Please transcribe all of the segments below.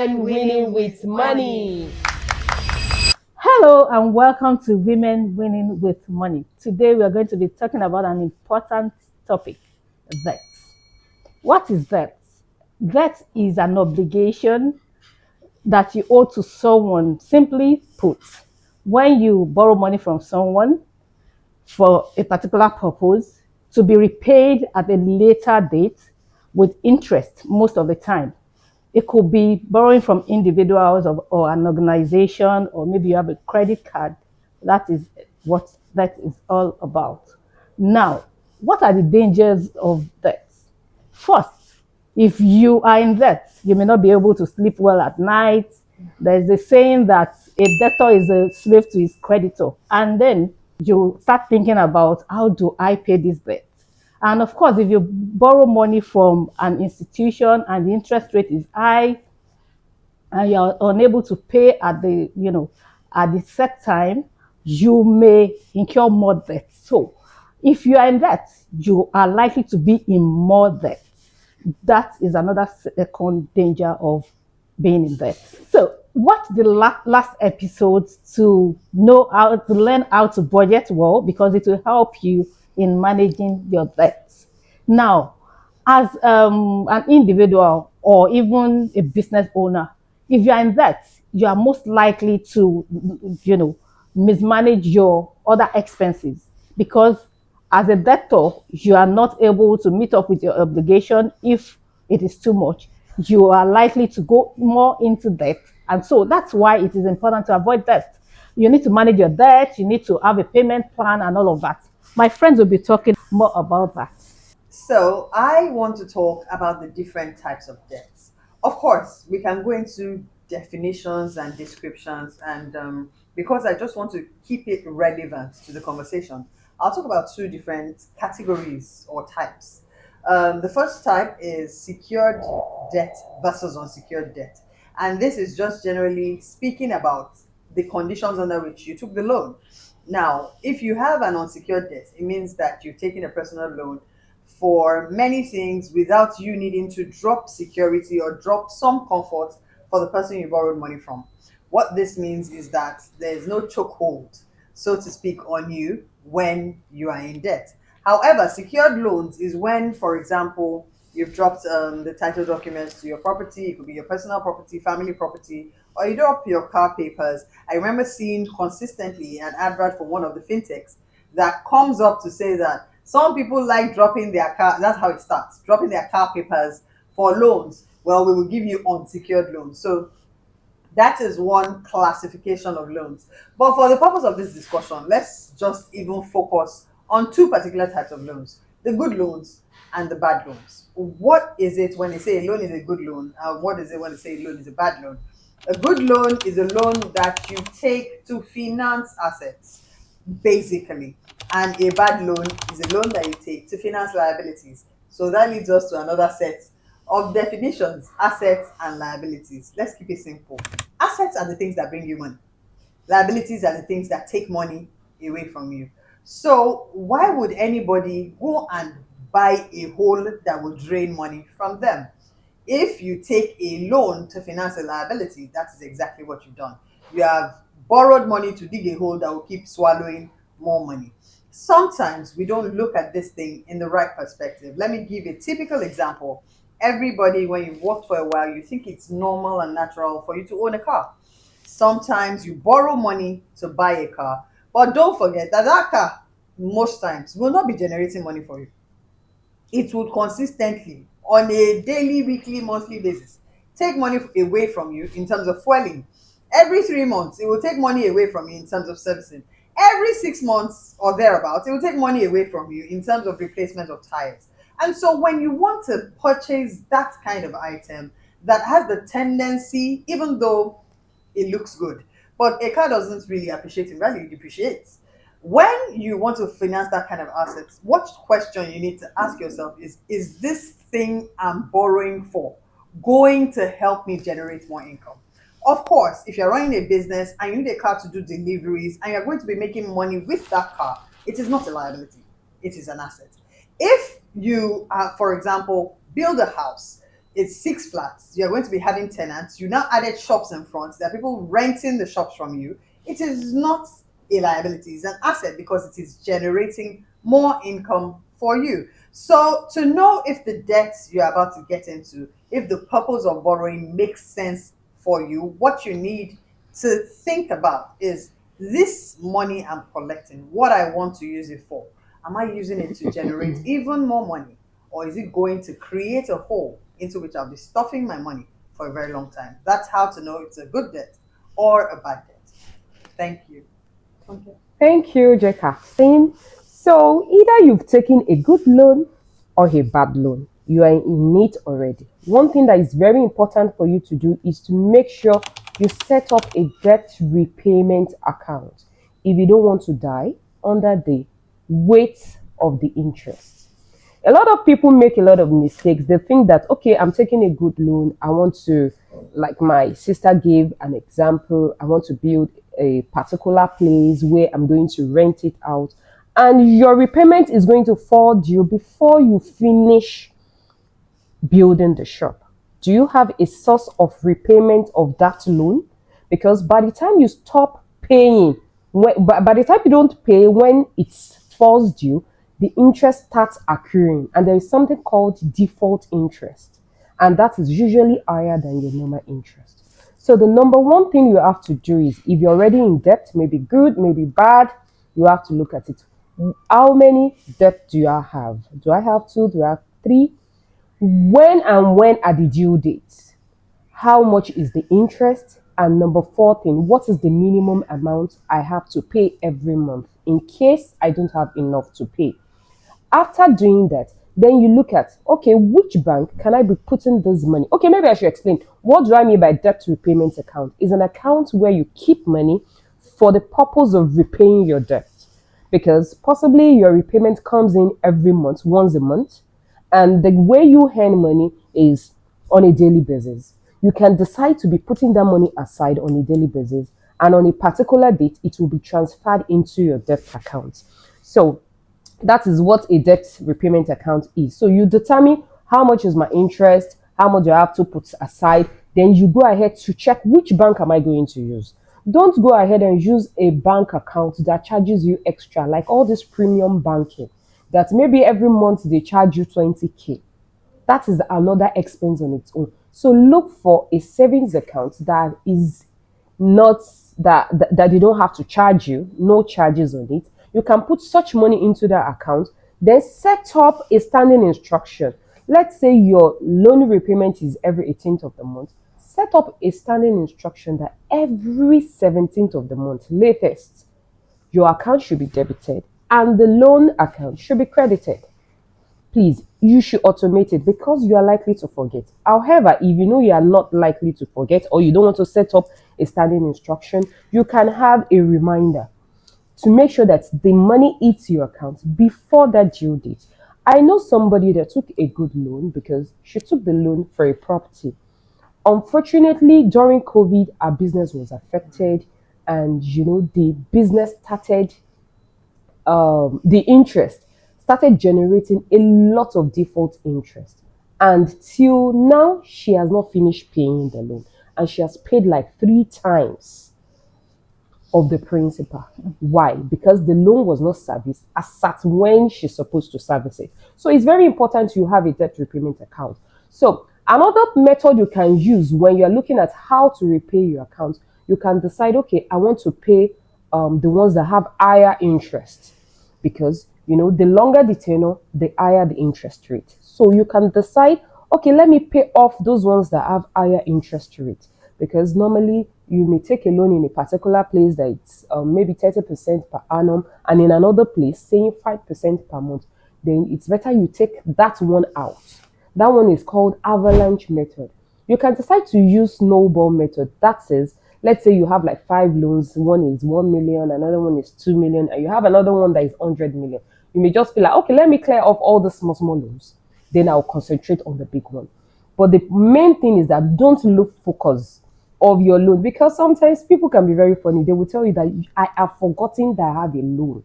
Women Winning with Money. Hello and welcome to Women Winning with Money. Today we are going to be talking about an important topic, debt. What is debt? Debt is an obligation that you owe to someone. Simply put, when you borrow money from someone for a particular purpose to be repaid at a later date with interest most of the time. It could be borrowing from individuals or an organization, or maybe you have a credit card. That is what that is all about. Now, what are the dangers of debt? First, if you are in debt, you may not be able to sleep well at night. There's a saying that a debtor is a slave to his creditor. And then you start thinking about, how do I pay this debt? And of course, if you borrow money from an institution and the interest rate is high and you're unable to pay at the set time, you may incur more debt. So if you are in debt, you are likely to be in more debt. That is another second danger of being in debt. So watch the last episode to know how to learn how to budget well, because it will help you in managing your debts. Now, as an individual or even a business owner, if you are in debt, you are most likely to, mismanage your other expenses, because as a debtor, you are not able to meet up with your obligation. If it is too much, you are likely to go more into debt. And so that's why it is important to avoid debt. You need to manage your debt, you need to have a payment plan and all of that. My friends will be talking more about that. So, I want to talk about the different types of debts. Of course, we can go into definitions and descriptions, and because I just want to keep it relevant to the conversation, I'll talk about two different categories or types. The first type is secured debt versus unsecured debt. And this is just generally speaking about the conditions under which you took the loan. Now, if you have an unsecured debt, it means that you've taken a personal loan for many things without you needing to drop security or drop some comfort for the person you borrowed money from. What this means is that there's no chokehold, so to speak, on you when you are in debt. However, secured loans is when, for example, you've dropped the title documents to your property. It could be your personal property, family property, or you drop your car papers. I remember seeing consistently an advert for one of the fintechs that comes up to say that some people like dropping their car. That's how it starts, dropping their car papers for loans. Well, we will give you unsecured loans. So that is one classification of loans. But for the purpose of this discussion, let's just even focus on two particular types of loans: the good loans and the bad loans. What is it when they say a loan is a good loan? And what is it when they say a loan is a bad loan? A good loan is a loan that you take to finance assets, basically. And a bad loan is a loan that you take to finance liabilities. So that leads us to another set of definitions: assets and liabilities. Let's keep it simple. Assets are the things that bring you money. Liabilities are the things that take money away from you. So why would anybody go and buy a hole that will drain money from them? If you take a loan to finance a liability, that is exactly what you've done. You have borrowed money to dig a hole that will keep swallowing more money. Sometimes we don't look at this thing in the right perspective. Let me give a typical example. Everybody, when you've worked for a while, you think it's normal and natural for you to own a car. Sometimes you borrow money to buy a car, but don't forget that that car, most times, will not be generating money for you. It would consistently, on a daily, weekly, monthly basis, take money away from you in terms of fueling. Every 3 months, it will take money away from you in terms of servicing. Every 6 months or thereabouts, it will take money away from you in terms of replacement of tires. And so when you want to purchase that kind of item that has the tendency, even though it looks good, but a car doesn't really appreciate in value, it depreciates. When you want to finance that kind of assets, what question you need to ask yourself is this thing I'm borrowing for going to help me generate more income? Of course, if you're running a business and you need a car to do deliveries and you're going to be making money with that car, it is not a liability, it is an asset. If you, for example, build a house, it's six flats. You're going to be having tenants. You now added shops in front. There are people renting the shops from you. It is not a liability, it's an asset because it is generating more income for you. So, to know if the debt you're about to get into, if the purpose of borrowing makes sense for you, what you need to think about is this money I'm collecting, what I want to use it for. Am I using it to generate even more money? Or is it going to create a hole into which I'll be stuffing my money for a very long time? That's how to know if it's a good debt or a bad debt. Thank you. Okay. Thank you, Jacqueline. So, either you've taken a good loan or a bad loan, you are in it already. One thing that is very important for you to do is to make sure you set up a debt repayment account if you don't want to die under the weight of the interest. A lot of people make a lot of mistakes. They think that, okay, I'm taking a good loan. I want to, like my sister gave an example, I want to build a particular place where I'm going to rent it out. And your repayment is going to fall due before you finish building the shop. Do you have a source of repayment of that loan? Because by the time you stop paying, by the time you don't pay when it falls due, the interest starts accruing, and there is something called default interest, and that is usually higher than your normal interest. So the number one thing you have to do is, if you're already in debt, maybe good, maybe bad, you have to look at it. How many debt do I have? Do I have two? Do I have three? When are the due dates? How much is the interest? And number four thing, what is the minimum amount I have to pay every month in case I don't have enough to pay? After doing that, then you look at, okay, which bank can I be putting this money? Okay, maybe I should explain. What do I mean by debt repayment account? Is an account where you keep money for the purpose of repaying your debt. Because possibly your repayment comes in every month, once a month, and the way you earn money is on a daily basis. You can decide to be putting that money aside on a daily basis, and on a particular date, it will be transferred into your debt account. So that is what a debt repayment account is. So you determine how much is my interest, how much I have to put aside. Then you go ahead to check which bank am I going to use. Don't go ahead and use a bank account that charges you extra, like all this premium banking, that maybe every month they charge you 20K. That is another expense on its own. So look for a savings account that is not that you don't have to charge you, no charges on it. You can put such money into that account, then set up a standing instruction. Let's say your loan repayment is every 18th of the month. Set up a standing instruction that every 17th of the month, latest, your account should be debited and the loan account should be credited. Please, you should automate it because you are likely to forget. However, if you know you are not likely to forget or you don't want to set up a standing instruction, you can have a reminder to make sure that the money hits your account before that due date. I know somebody that took a good loan because she took the loan for a property. Unfortunately, during COVID, our business was affected, and the business started, the interest started generating a lot of default interest. And till now, she has not finished paying the loan, and she has paid like three times of the principal. Why? Because the loan was not serviced as at when she's supposed to service it. So it's very important you have a debt repayment account. So another method you can use when you're looking at how to repay your account, you can decide, okay, I want to pay the ones that have higher interest, because the longer the tenure, the higher the interest rate. So you can decide, okay, let me pay off those ones that have higher interest rate, because normally you may take a loan in a particular place that it's maybe 30% per annum, and in another place saying 5% per month. Then it's better you take that one out. That one is called avalanche method. You can decide to use snowball method. That says, let's say you have like 5 loans. One is 1 million, another one is 2 million, and you have another one that is 100 million. You may just be like, okay, let me clear off all the small loans. Then I'll concentrate on the big one. But the main thing is that don't lose focus of your loan, because sometimes people can be very funny. They will tell you that I have forgotten that I have a loan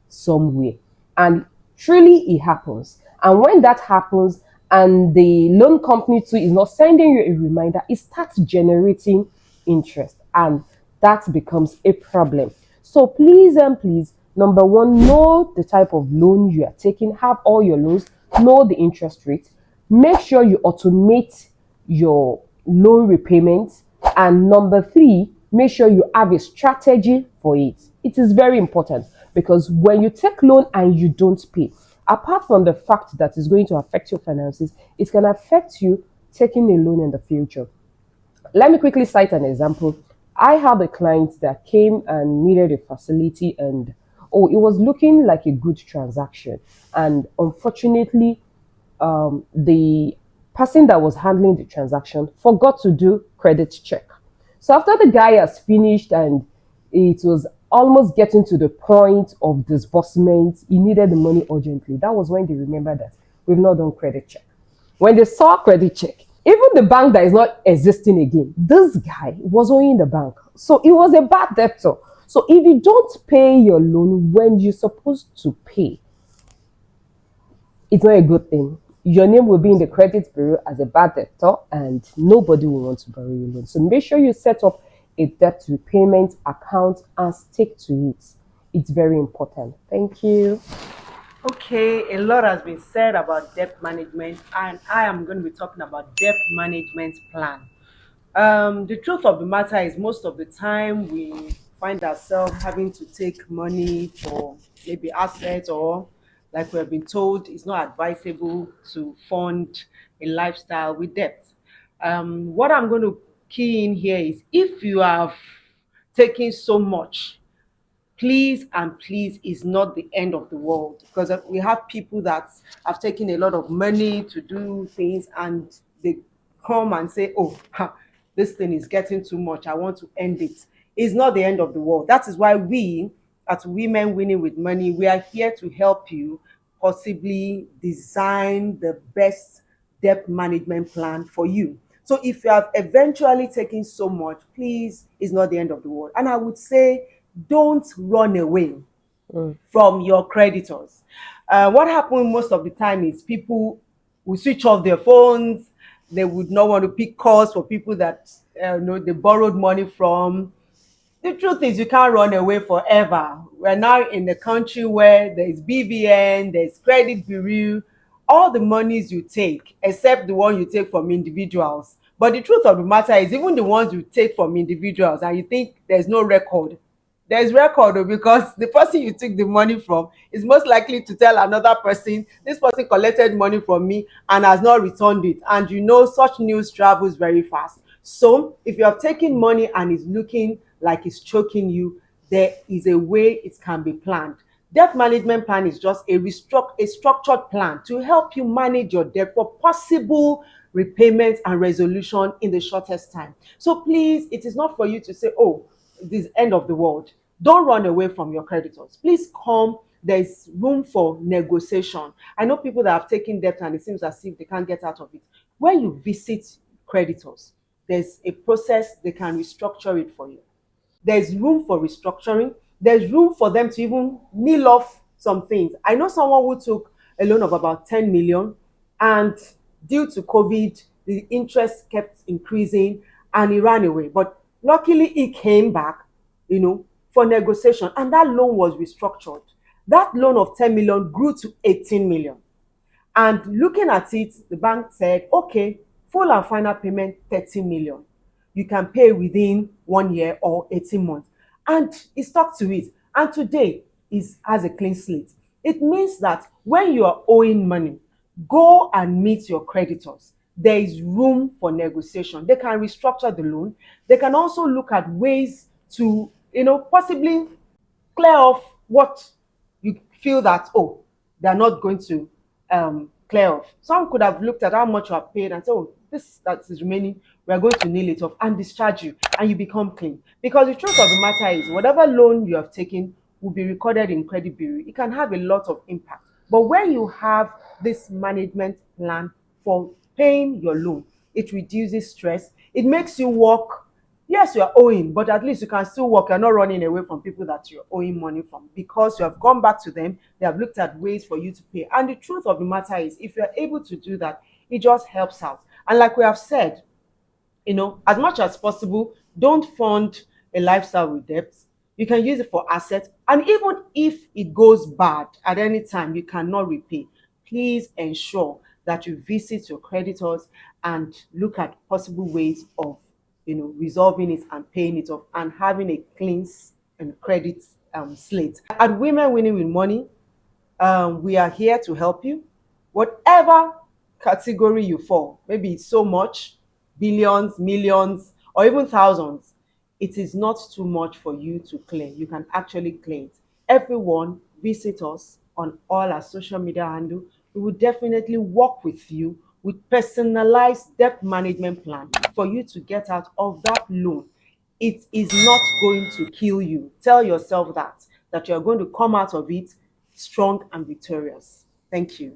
somewhere, and truly it happens. And when that happens, and the loan company too is not sending you a reminder, it starts generating interest, and that becomes a problem. So please and please, number one, know the type of loan you are taking, have all your loans, know the interest rate, make sure you automate your loan repayments, and number three, make sure you have a strategy for it. It is very important, because when you take loan and you don't pay, apart from the fact that it's going to affect your finances, it can affect you taking a loan in the future. Let me quickly cite an example. I had a client that came and needed a facility, and oh, it was looking like a good transaction. And unfortunately, the person that was handling the transaction forgot to do credit check. So after the guy has finished and it was almost getting to the point of disbursement, he needed the money urgently. That was when they remembered that we've not done credit check. When they saw credit check, even the bank that is not existing again, this guy was owing the bank. So it was a bad debtor. So if you don't pay your loan when you're supposed to pay, it's not a good thing. Your name will be in the credit bureau as a bad debtor, and nobody will want to borrow your loan. So make sure you set up a debt repayment account and stick to it. It's very important. Thank you. Okay, a lot has been said about debt management, and I am going to be talking about debt management plan. The truth of the matter is, most of the time we find ourselves having to take money for maybe assets, or, like we have been told, it's not advisable to fund a lifestyle with debt. What I'm going to key in here is, if you have taken so much, please and please, is not the end of the world, because we have people that have taken a lot of money to do things, and they come and say, oh, this thing is getting too much, I want to end it. It's not the end of the world. That is why we at Women Winning with Money, we are here to help you possibly design the best debt management plan for you. So if you have eventually taken so much, please, it's not the end of the world. And I would say, don't run away Mm. from your creditors. What happens most of the time is, people will switch off their phones. They would not want to pick calls for people that they borrowed money from. The truth is, you can't run away forever. We're now in a country where there's BVN, there's credit bureau, all the monies you take, except the one you take from individuals. But the truth of the matter is, even the ones you take from individuals and you think there's no record, there's record, because the person you took the money from is most likely to tell another person, this person collected money from me and has not returned it. And such news travels very fast. So if you have taken money and it's looking like it's choking you, there is a way it can be planned. Debt management plan is just a structured plan to help you manage your debt for possible repayment and resolution in the shortest time. So please, it is not for you to say, oh, this end of the world. Don't run away from your creditors. Please come. There's room for negotiation. I know people that have taken debt and it seems as if they can't get out of it. When you visit creditors, there's a process, they can restructure it for you. There's room for restructuring. There's room for them to even kneel off some things. I know someone who took a loan of about 10 million, and due to COVID, the interest kept increasing and he ran away. But luckily, he came back, for negotiation, and that loan was restructured. That loan of 10 million grew to 18 million. And looking at it, the bank said, okay, full and final payment 30 million. You can pay within 1 year or 18 months. And he stuck to it. And today has a clean slate. It means that when you are owing money, go and meet your creditors. There is room for negotiation. They can restructure the loan. They can also look at ways to, possibly clear off what you feel that, oh, they're not going to clear off. Some could have looked at how much you have paid and said, oh, this that is remaining, we're going to nail it off and discharge you, and you become clean. Because the truth of the matter is, whatever loan you have taken will be recorded in credit bureau. It can have a lot of impact. But when you have this management plan for paying your loan, it reduces stress. It makes you work. Yes, you are owing, but at least you can still work. You're not running away from people that you're owing money from, because you have gone back to them. They have looked at ways for you to pay. And the truth of the matter is, if you're able to do that, It just helps out. And like we have said, as much as possible, don't fund a lifestyle with debt. You can use it for assets. And even if it goes bad at any time, you cannot repay, please ensure that you visit your creditors and look at possible ways of, resolving it and paying it off and having a clean and credit slate. At Women Winning with Money, we are here to help you. Whatever category you fall, maybe it's so much, billions, millions, or even thousands, it is not too much for you to clear. You can actually clear it. Everyone, visit us on all our social media handle. We will definitely work with you with personalized debt management plan for you to get out of that loan. It is not going to kill you. Tell yourself that you're going to come out of it strong and victorious. Thank you.